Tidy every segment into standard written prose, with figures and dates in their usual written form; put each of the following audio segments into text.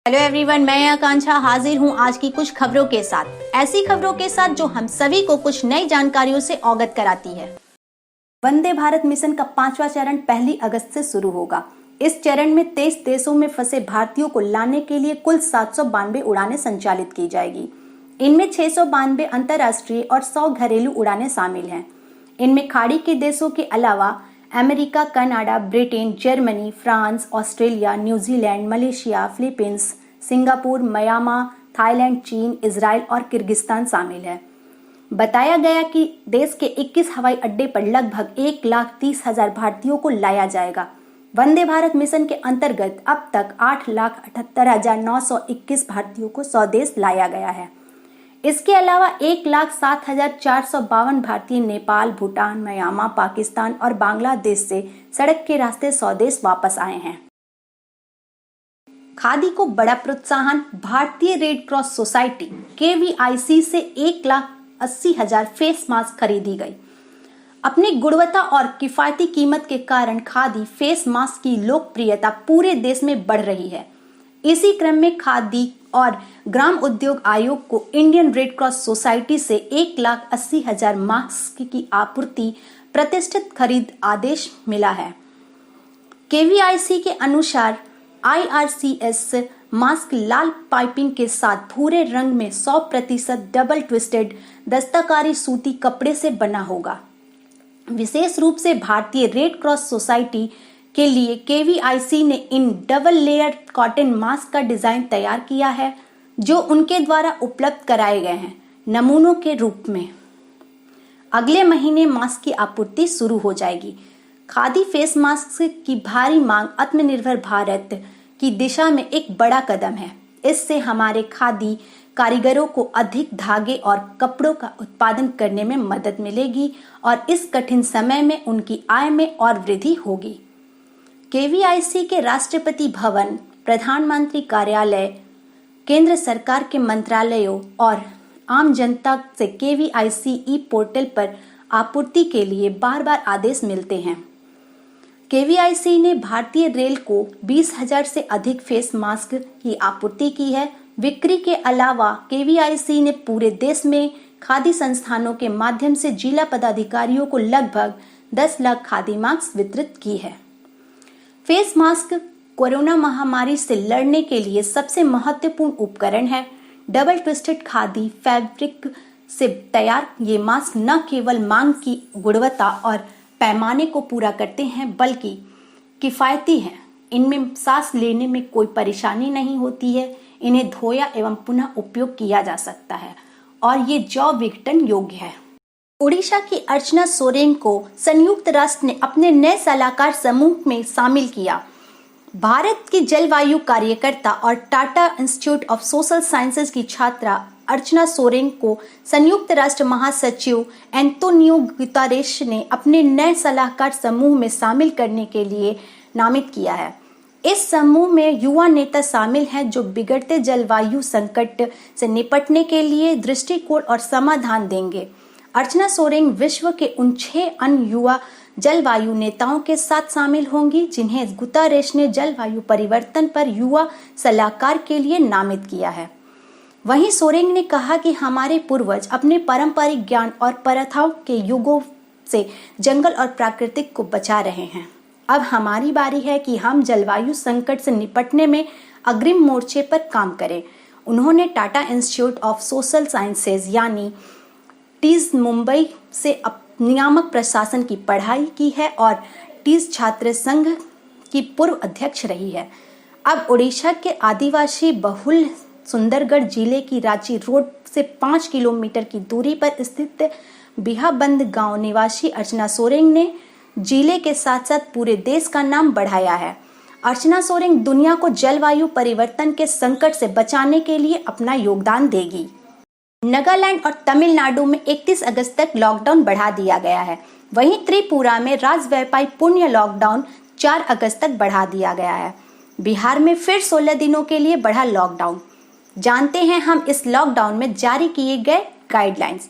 Hello everyone, मैं आकांक्षा हाजिर हूं आज की कुछ खबरों के साथ। ऐसी खबरों के साथ जो हम सभी को कुछ नई जानकारियों से अवगत कराती है। वंदे भारत मिशन का 5वां चरण 1 अगस्त से शुरू होगा। इस चरण में 23 देशों में फंसे भारतीयों को लाने के लिए कुल 792 उड़ानें संचालित की जाएगी। इनमें 692 अंतर्राष्ट्रीय और 100 घरेलू उड़ानें शामिल हैं। इनमें खाड़ी के देशों के अलावा America, Canada, Britain, Germany, France, Australia, New Zealand, Malaysia, Philippines, Singapore, Myanmar, Thailand, चीन, इजराइल और किर्गिस्तान शामिल है। बताया गया कि देश के 21 हवाई अड्डे पर लगभग 1,30,000 भारतीयों को लाया जाएगा। वंदे भारत मिशन के अंतर्गत अब तक 8,78,921 भारतीयों को स्वदेश लाया गया है। इसके अलावा 1,07,452 भारतीय नेपाल, भूटान, म्यांमार, पाकिस्तान और बांग्लादेश से सड़क के रास्ते स्वदेश वापस आए हैं। खादी को बड़ा प्रोत्साहन। भारतीय रेड क्रॉस सोसाइटी KVIC से 1,80,000 फेस मास्क खरीदी गई। अपनी गुणवत्ता और किफायती कीमत के कारण खादी फेस मास्क की लोकप्रियता पूरे देश में बढ़ रही है। इसी क्रम में खादी और ग्राम उद्योग आयोग को इंडियन रेड क्रॉस सोसाइटी से 1,80,000 मास्क की आपूर्ति प्रतिष्ठित खरीद आदेश मिला है। KVIC के अनुसार IRCS मास्क लाल पाइपिंग के साथ भूरे रंग में 100% डबल ट्विस्टेड दस्तकारी सूती कपड़े से बना होगा। विशेष रूप से भारतीय रेड क्रॉस सोसाइटी के लिए KVIC ने in double layer cotton mask का डिजाइन तैयार किया है, जो उनके द्वारा उपलब्ध कराए गए हैं नमूनों के रूप में। अगले महीने मास्क की आपूर्ति शुरू हो जाएगी। खादी फेस मास्क की भारी मांग आत्मनिर्भर भारत की दिशा में एक बड़ा कदम है। इससे हमारे खादी कारीगरों को अधिक धागे और कपड़ों का उत्पादन करने में मदद मिलेगी और इस कठिन समय में उनकी आय में और वृद्धि होगी। KVIC के राष्ट्रपति भवन, प्रधानमंत्री कार्यालय, केंद्र सरकार के मंत्रालयों और आम जनता से KVIC ई पोर्टल पर आपूर्ति के लिए बार बार आदेश मिलते हैं। KVIC ने भारतीय रेल को 20,000 से अधिक फेस मास्क की आपूर्ति की है। बिक्री के अलावा KVIC ने पूरे देश में खादी संस्थानों के माध्यम से जिला पदाधिकारियों को लगभग 10 लाख खादी मास्क वितरित की है। फेस मास्क कोरोना महामारी से लड़ने के लिए सबसे महत्वपूर्ण उपकरण है। डबल ट्विस्टेड खादी फैब्रिक से तैयार ये मास्क न केवल मांग की गुणवत्ता और पैमाने को पूरा करते हैं, बल्कि किफायती हैं। इनमें सांस लेने में कोई परेशानी नहीं होती है। इन्हें धोया एवं पुनः उपयोग किया जा सकता है और ये जैव विघटन योग्य है। ओडिशा की अर्चना सोरेन को संयुक्त राष्ट्र ने अपने नए सलाहकार समूह में शामिल किया। भारत की जलवायु कार्यकर्ता और Tata institute of social sciences की छात्रा अर्चना सोरेन को संयुक्त राष्ट्र महासचिव एंटोनियो गुतेरेस ने अपने नए सलाहकार समूह में शामिल करने के लिए नामित किया है। इस समूह में युवा नेता शामिल हैं जो बिगड़ते जलवायु संकट से निपटने के लिए दृष्टिकोण और समाधान देंगे। अर्चना सोरेन विश्व के उन 6 अन्य युवा जलवायु नेताओं के साथ शामिल होंगी जिन्हें गुतेरेस ने जलवायु परिवर्तन पर युवा सलाहकार के लिए नामित किया है। वहीं सोरेन ने कहा कि हमारे पूर्वज अपने पारंपरिक ज्ञान और प्रथाओं के युगों से जंगल और प्राकृतिक को बचा रहे हैं। अब हमारी बारी है कि हम जलवायु संकट से निपटने में अग्रिम मोर्चे पर काम करें। उन्होंने Tata institute of social sciences यानी टीज मुंबई से नियामक प्रशासन की पढ़ाई की है और टीज छात्र संघ की पूर्व अध्यक्ष रही है। अब ओडिशा के आदिवासी बहुल सुंदरगढ़ जिले की रांची रोड से 5 किलोमीटर की दूरी पर स्थित बिहाबंद गांव निवासी अर्चना सोरेन ने जिले के साथ साथ पूरे देश का नाम बढ़ाया है। अर्चना सोरेन दुनिया को जलवायु परिवर्तन के संकट से बचाने के लिए अपना योगदान देगी। नागालैंड और तमिलनाडु में 31 अगस्त तक लॉकडाउन बढ़ा दिया गया है। वहीं त्रिपुरा में राजव्यापी पूर्ण लॉकडाउन 4 अगस्त तक बढ़ा दिया गया है। बिहार में फिर 16 दिनों के लिए बढ़ा लॉकडाउन। जानते हैं हम इस लॉकडाउन में जारी किए गए गाइडलाइंस।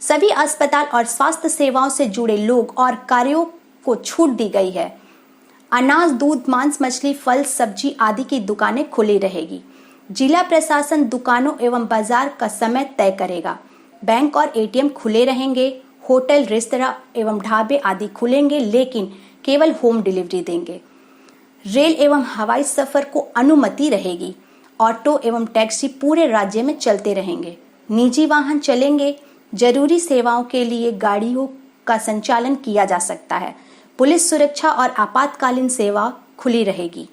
सभी अस्पताल और स्वास्थ्य सेवाओं से जुड़े लोग और कार्यों को छूट दी गई है। अनाज, दूध, मांस, मछली, फल, सब्जी आदि की दुकानें खुली रहेगी। जिला प्रशासन दुकानों एवं बाजार का समय तय करेगा। बैंक और एटीएम खुले रहेंगे। होटल, रेस्तरां एवं ढाबे आदि खुलेंगे, लेकिन केवल होम डिलीवरी देंगे। रेल एवं हवाई सफर को अनुमति रहेगी। ऑटो एवं टैक्सी पूरे राज्य में चलते रहेंगे। निजी वाहन चलेंगे। जरूरी सेवाओं के लिए गाड़ियों का संचालन किया जा सकता है। पुलिस सुरक्षा और आपातकालीन सेवा खुली रहेगी।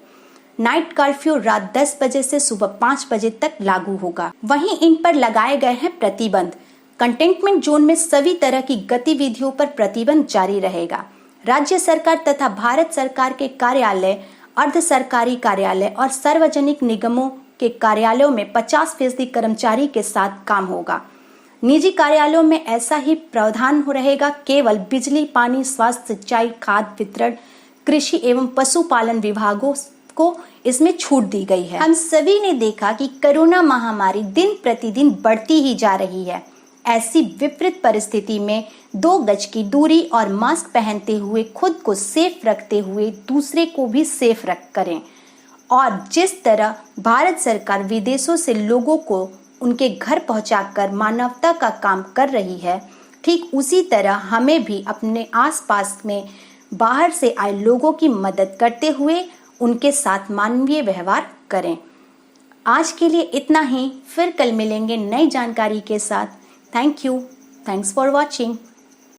नाइट कर्फ्यू रात 10 बजे से सुबह 5 बजे तक लागू होगा। वहीं इन पर लगाए गए हैं प्रतिबंध। कंटेनमेंट जोन में सभी तरह की गतिविधियों पर प्रतिबंध जारी रहेगा। राज्य सरकार तथा भारत सरकार के कार्यालय, अर्ध सरकारी कार्यालय और सार्वजनिक निगमों के कार्यालयों में 50% कर्मचारी के साथ काम होगा। निजी कार्यालयों में ऐसा ही प्रावधान रहेगा। केवल बिजली, पानी, स्वास्थ्य, सिंचाई, खाद्य वितरण, कृषि एवं पशुपालन विभागों को इसमें छूट दी गई है। हम सभी ने देखा कि कोरोना महामारी दिन प्रतिदिन बढ़ती ही जा रही है। ऐसी विपरीत परिस्थिति में 2 गज की दूरी और मास्क पहनते हुए खुद को सेफ रखते हुए दूसरे को भी सेफ करें। और जिस तरह भारत सरकार विदेशों से लोगों को उनके घर पहुंचाकर मानवता का काम कर रही है, ठीक उसी तरह हमें भी अपने आसपास में बाहर से आए लोगों की मदद करते हुए उनके साथ मानवीय व्यवहार करें। आज के लिए इतना ही। फिर कल मिलेंगे नई जानकारी के साथ। Thank you. Thanks for watching.